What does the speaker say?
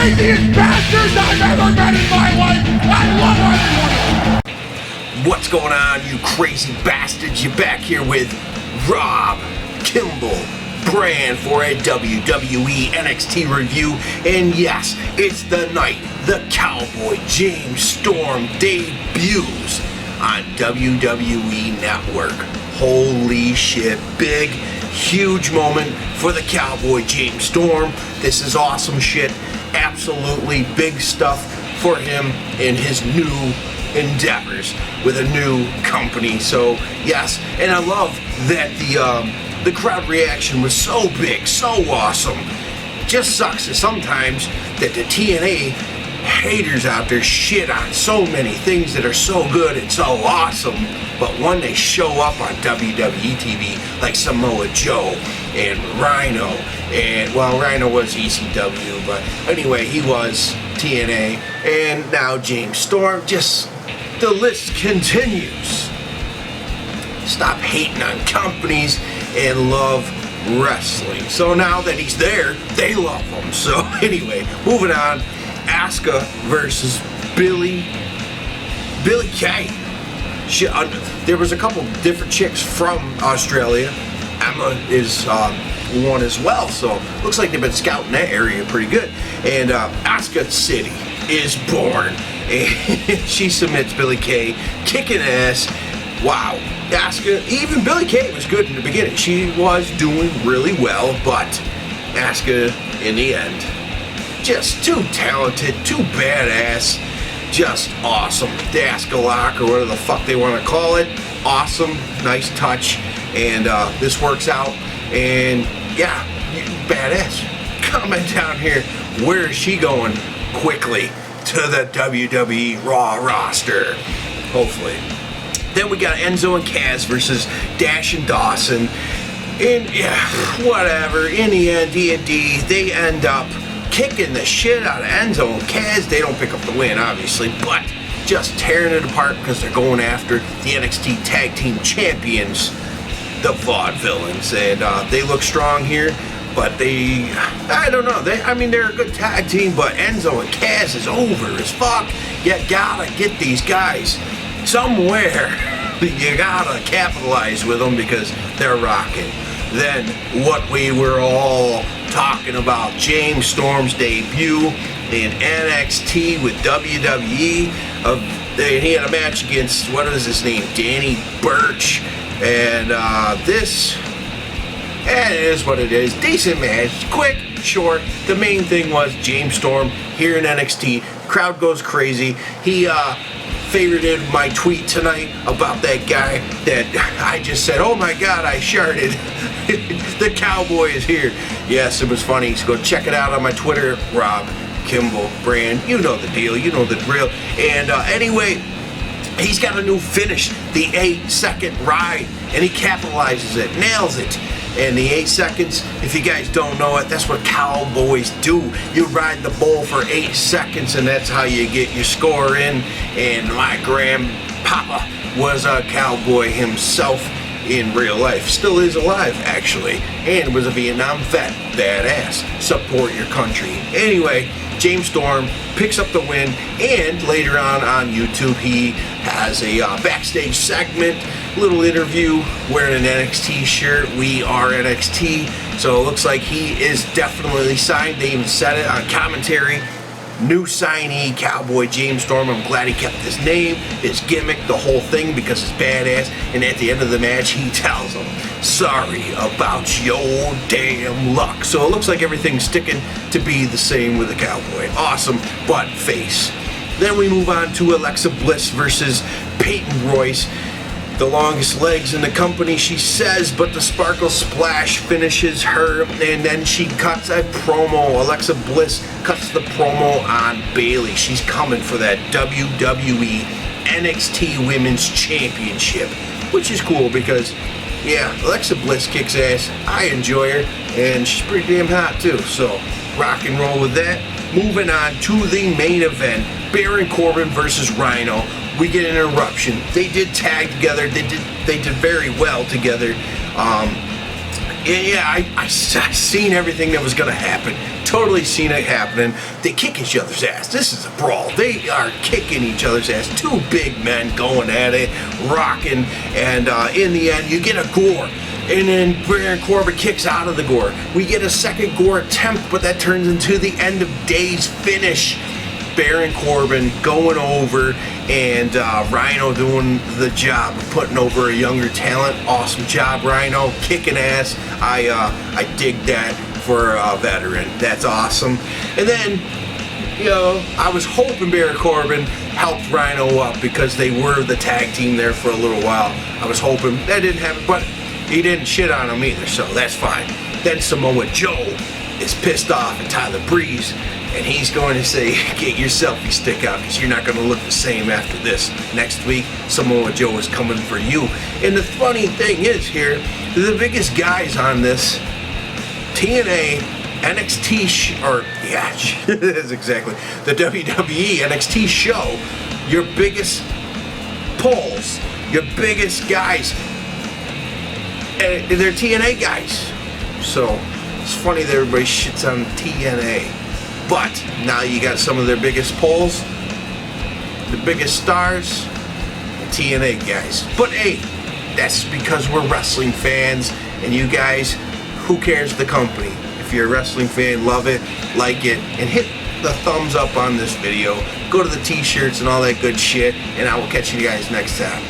craziest bastards I've ever met in my life. I love everyone. What's going on, you crazy bastards? You're back here with Rob, Kimball, Brand for a WWE NXT review. And yes, it's the night the Cowboy James Storm debuts on WWE Network. Holy shit, big, huge moment for the Cowboy James Storm. This is awesome shit. Absolutely big stuff for him in his new endeavors with a new company. So yes, and I love that the crowd reaction was so big, so awesome. Just sucks that sometimes that the TNA haters out there shit on so many things that are so good and so awesome, but when they show up on WWE TV, like Samoa Joe and RHYNO, and well, RHYNO was ECW, but anyway, he was TNA, and now James Storm, just the list continues. Stop hating on companies and love wrestling. So now that he's there, they love him. So anyway, moving on. ASUKA versus Billie Kay. There was a couple different chicks from Australia. Emma is one as well. So looks like they've been scouting that area pretty good. And ASUKA City is born. And she submits Billie Kay, kicking ass. Wow. ASUKA, even Billie Kay was good in the beginning. She was doing really well, but ASUKA in the end, just too talented, too badass, just awesome. The ASUKA lock, or whatever the fuck they want to call it, awesome, nice touch, and this works out, and yeah, badass. Comment down here, where is she going quickly to the WWE Raw roster, hopefully. Then we got ENZO and Kaz versus Dash and Dawson. And yeah, whatever. In the end, D&D, they end up kicking the shit out of ENZO and Kaz. They don't pick up the win, obviously, but just tearing it apart because they're going after the NXT Tag Team Champions, the Vaudevillains. And they look strong here, but I don't know. They're a good tag team, but ENZO and Kaz is over as fuck. You gotta get these guys somewhere. You gotta capitalize with them because they're rocking. Then what we were all talking about, James Storm's debut in NXT with WWE. He had a match against, what is his name, Danny Birch, and it is what it is. Decent match, quick, short. The main thing was James Storm here in NXT. Crowd goes crazy. He favorited my tweet tonight about that guy that I just said, oh my god, I sharted. The Cowboy is here. Yes, it was funny. So go check it out on my Twitter, Rob, Kimball, Brand. You know the deal. You know the drill. And anyway, he's got a new finish, the 8-second ride, and he capitalizes it, nails it. And the 8 seconds, if you guys don't know it, that's what cowboys do. You ride the bull for 8 seconds, and that's how you get your score in. And my grandpapa was a cowboy himself in real life. Still is alive, actually. And was a Vietnam vet. Badass. Support your country. Anyway, James Storm picks up the win, and later on YouTube he has a backstage segment, little interview, wearing an NXT shirt. We are NXT, so it looks like he is definitely signed. They even said it on commentary. New signee, Cowboy James Storm. I'm glad he kept his name, his gimmick, the whole thing, because it's badass. And at the end of the match, he tells him, sorry about your damn luck. So it looks like everything's sticking to be the same with the Cowboy. Awesome, but face. Then we move on to Alexa Bliss versus Peyton Royce. The longest legs in the company, she says, but the Sparkle Splash finishes her, and then she cuts a promo. Alexa Bliss cuts the promo on Bayley. She's coming for that WWE NXT Women's Championship, which is cool because, yeah, Alexa Bliss kicks ass. I enjoy her, and she's pretty damn hot too, so rock and roll with that. Moving on to the main event, Baron Corbin versus RHYNO. We get an interruption. They did tag together. They did very well together. Yeah, I seen everything that was going to happen. Totally seen it happening. They kick each other's ass. This is a brawl. They are kicking each other's ass. Two big men going at it, rocking, and in the end, you get a gore. And then Baron Corbin kicks out of the gore. We get a second gore attempt, but that turns into the end of days finish. Baron Corbin going over, and RHYNO doing the job of putting over a younger talent. Awesome job, RHYNO, kicking ass. I dig that for a veteran. That's awesome. And then, you know, I was hoping Baron Corbin helped RHYNO up because they were the tag team there for a little while. I was hoping that didn't happen, but he didn't shit on him either, so that's fine. Then Samoa Joe is pissed off at Tyler Breeze, and he's going to say, get your selfie stick out because you're not going to look the same after this. Next week, Samoa Joe is coming for you. And the funny thing is here, the biggest guys on this TNA, NXT, that's exactly, the WWE NXT show, your biggest polls, your biggest guys, and they're TNA guys. So it's funny that everybody shits on TNA. But now you got some of their biggest polls, the biggest stars, the TNA guys. But hey, that's because we're wrestling fans, and you guys, who cares the company? If you're a wrestling fan, love it, like it, and hit the thumbs up on this video. Go to the t-shirts and all that good shit, and I will catch you guys next time.